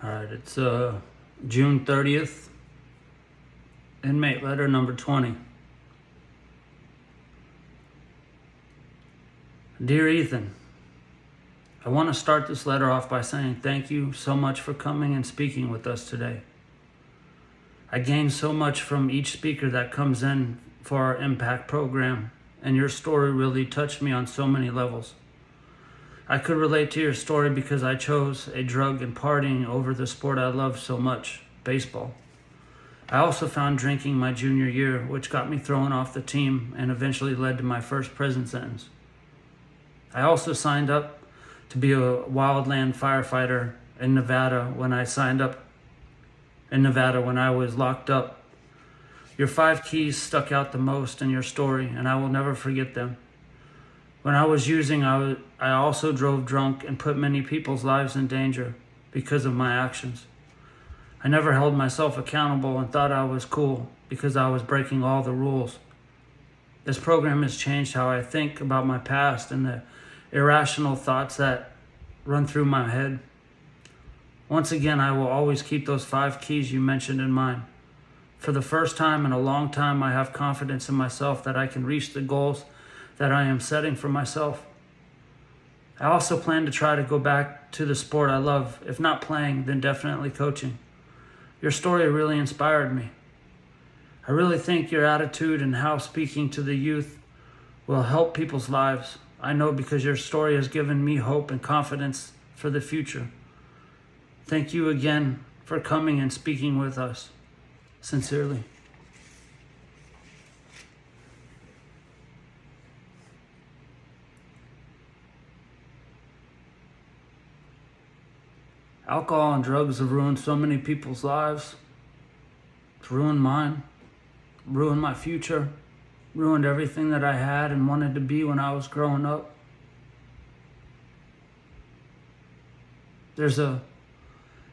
All right, it's June 30th, inmate letter number 20. Dear Ethan, I want to start this letter off by saying thank you so much for coming and speaking with us today. I gain so much from each speaker that comes in for our impact program, and your story really touched me on so many levels. I could relate to your story because I chose a drug and partying over the sport I love so much, baseball. I also found drinking my junior year, which got me thrown off the team and eventually led to my first prison sentence. I also signed up to be a wildland firefighter in Nevada when I was locked up. Your 5 keys stuck out the most in your story, and I will never forget them. When I was using, I also drove drunk and put many people's lives in danger because of my actions. I never held myself accountable and thought I was cool because I was breaking all the rules. This program has changed how I think about my past and the irrational thoughts that run through my head. Once again, I will always keep those 5 keys you mentioned in mind. For the first time in a long time, I have confidence in myself that I can reach the goals that I am setting for myself. I also plan to try to go back to the sport I love. If not playing, then definitely coaching. Your story really inspired me. I really think your attitude and how speaking to the youth will help people's lives. I know because your story has given me hope and confidence for the future. Thank you again for coming and speaking with us. Sincerely. Alcohol and drugs have ruined so many people's lives. It's ruined mine, ruined my future, ruined everything that I had and wanted to be when I was growing up. There's a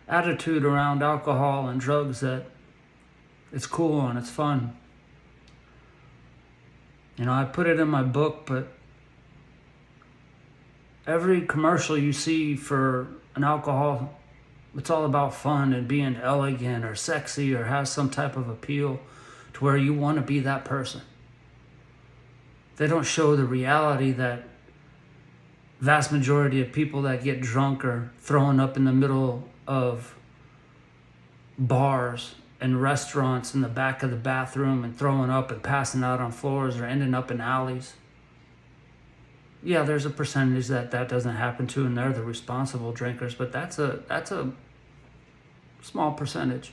attitude around alcohol and drugs that it's cool and it's fun. I put it in my book, but every commercial you see for an alcohol, it's all about fun and being elegant or sexy or has some type of appeal to where you want to be that person. They don't show the reality that vast majority of people that get drunk are throwing up in the middle of bars and restaurants in the back of the bathroom and throwing up and passing out on floors or ending up in alleys. Yeah, there's a percentage that doesn't happen to, and they're the responsible drinkers, but that's a small percentage.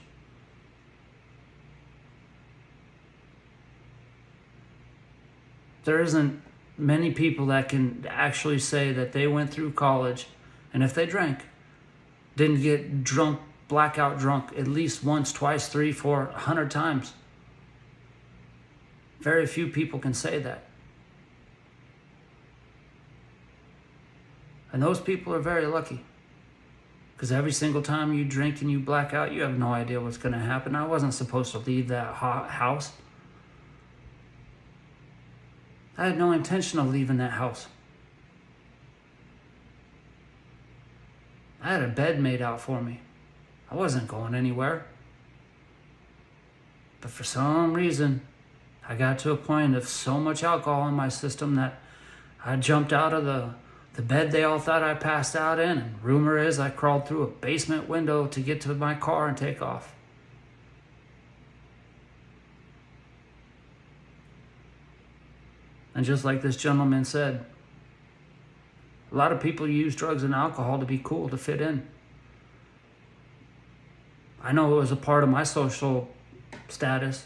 There isn't many people that can actually say that they went through college, and if they drank, didn't get drunk, blackout drunk at least once, twice, 3, 4, 100 times. Very few people can say that. And those people are very lucky. Because every single time you drink and you black out, you have no idea what's going to happen. I wasn't supposed to leave that house. I had no intention of leaving that house. I had a bed made out for me. I wasn't going anywhere. But for some reason, I got to a point of so much alcohol in my system that I jumped out of the bed they all thought I passed out in, and rumor is I crawled through a basement window to get to my car and take off. And just like this gentleman said, a lot of people use drugs and alcohol to be cool, to fit in. I know it was a part of my social status.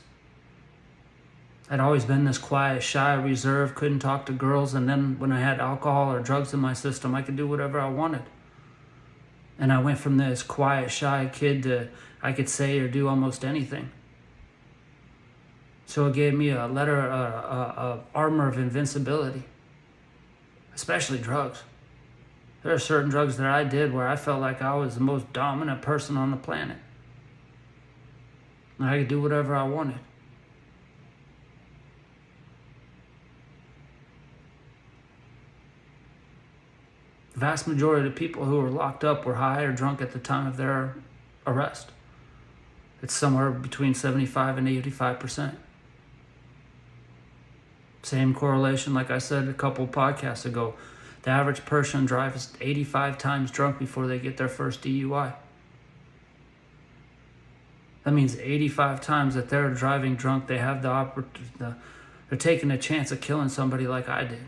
I'd always been this quiet, shy, reserved, couldn't talk to girls, and then when I had alcohol or drugs in my system, I could do whatever I wanted. And I went from this quiet, shy kid to I could say or do almost anything. So it gave me a armor of invincibility, especially drugs. There are certain drugs that I did where I felt like I was the most dominant person on the planet. And I could do whatever I wanted. The vast majority of the people who were locked up were high or drunk at the time of their arrest. It's somewhere between 75 and 85%. Same correlation, like I said a couple podcasts ago. The average person drives 85 times drunk before they get their first DUI. That means 85 times that they're driving drunk, they have they're taking a chance of killing somebody like I did.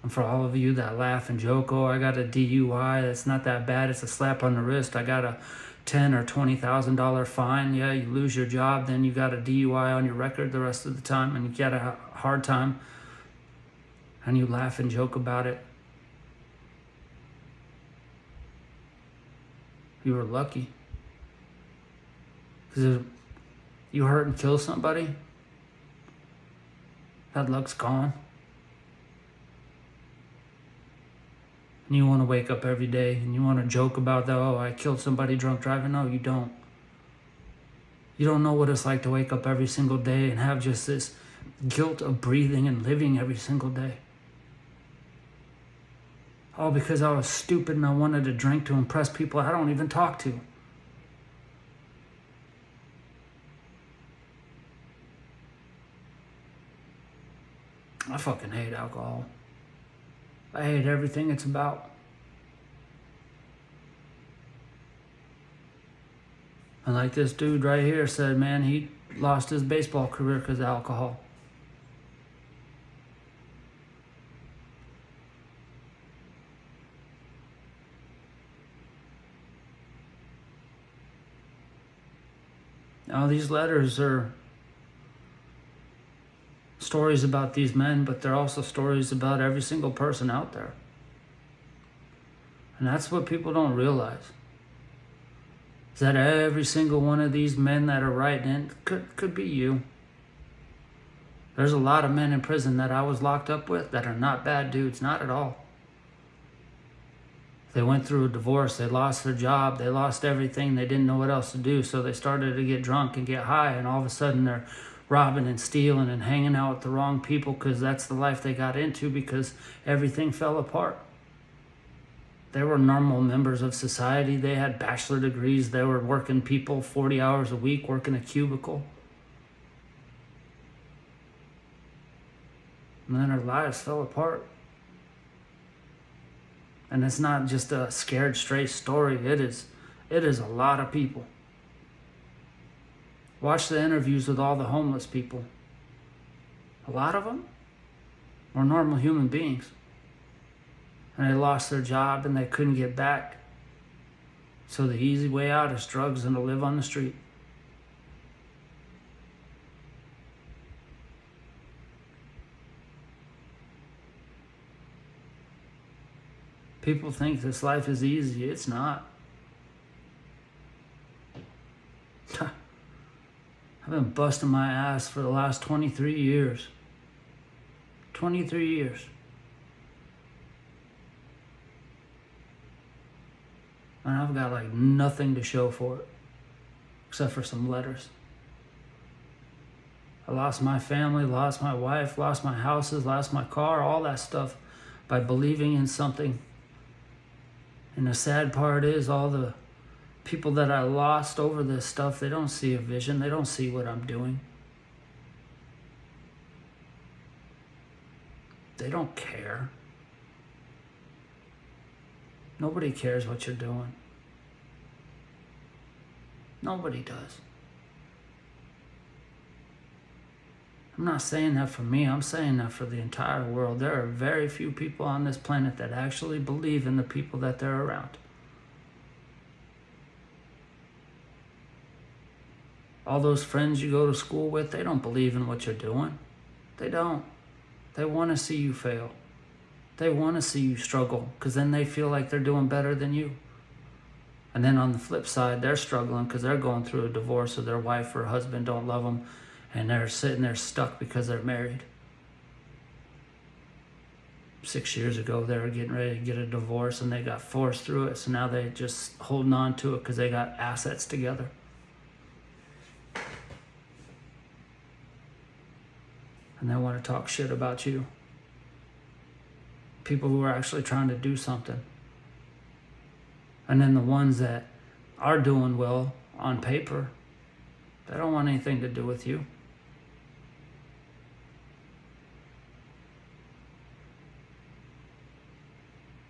And for all of you that laugh and joke, oh, I got a DUI, that's not that bad, it's a slap on the wrist, I got a $10,000 or $20,000 fine. Yeah, you lose your job, then you got a DUI on your record the rest of the time, and you get a hard time, and you laugh and joke about it. You were lucky. Because if you hurt and kill somebody, that luck's gone. And you want to wake up every day and you want to joke about that, oh, I killed somebody drunk driving. No, you don't. You don't know what it's like to wake up every single day and have just this guilt of breathing and living every single day. All because I was stupid and I wanted to drink to impress people I don't even talk to. I fucking hate alcohol. I hate everything it's about. And like this dude right here said, man, he lost his baseball career because of alcohol. Now these letters are stories about these men, but they're also stories about every single person out there. And that's what people don't realize. Is that every single one of these men that are writing in could be you. There's a lot of men in prison that I was locked up with that are not bad dudes, not at all. They went through a divorce, they lost their job, they lost everything, they didn't know what else to do, so they started to get drunk and get high, and all of a sudden they're robbing and stealing and hanging out with the wrong people because that's the life they got into because everything fell apart. They were normal members of society. They had bachelor degrees. They were working people 40 hours a week, working a cubicle. And then their lives fell apart. And it's not just a scared straight story. It is a lot of people. Watch the interviews with all the homeless people. A lot of them were normal human beings. And they lost their job and they couldn't get back. So the easy way out is drugs and to live on the street. People think this life is easy. It's not. I've been busting my ass for the last 23 years. 23 years. And I've got like nothing to show for it. Except for some letters. I lost my family, lost my wife, lost my houses, lost my car, all that stuff by believing in something. And the sad part is all the people that I lost over this stuff, they don't see a vision. They don't see what I'm doing. They don't care. Nobody cares what you're doing. Nobody does. I'm not saying that for me. I'm saying that for the entire world. There are very few people on this planet that actually believe in the people that they're around. All those friends you go to school with, they don't believe in what you're doing. They don't. They want to see you fail. They want to see you struggle because then they feel like they're doing better than you. And then on the flip side, they're struggling because they're going through a divorce or their wife or husband don't love them and they're sitting there stuck because they're married. 6 years ago, they were getting ready to get a divorce and they got forced through it. So now they're just holding on to it because they got assets together. And they want to talk shit about you. People who are actually trying to do something. And then the ones that are doing well on paper, they don't want anything to do with you.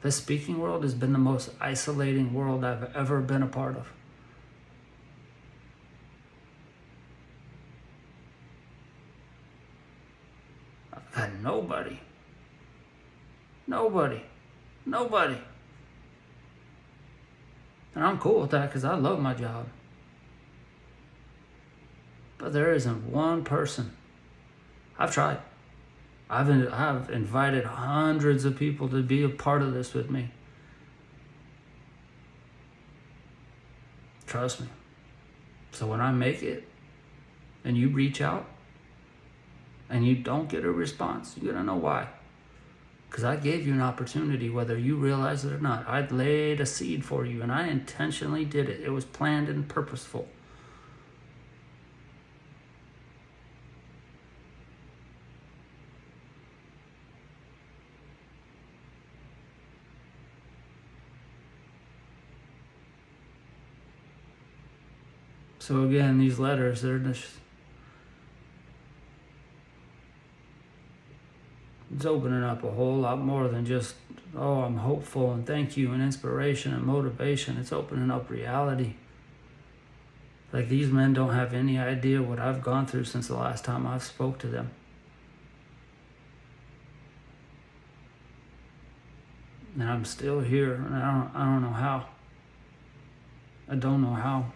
The speaking world has been the most isolating world I've ever been a part of. I've had nobody. And I'm cool with that because I love my job. But there isn't one person. I've tried. I've invited hundreds of people to be a part of this with me. Trust me. So when I make it and you reach out and you don't get a response, you're going to know why. Because I gave you an opportunity, whether you realize it or not. I laid a seed for you, and I intentionally did it. It was planned and purposeful. So again, these letters, they're just... It's opening up a whole lot more than just, oh, I'm hopeful and thank you and inspiration and motivation. It's opening up reality. Like, these men don't have any idea what I've gone through since the last time I've spoke to them. And I'm still here, and I don't know how. I don't know how.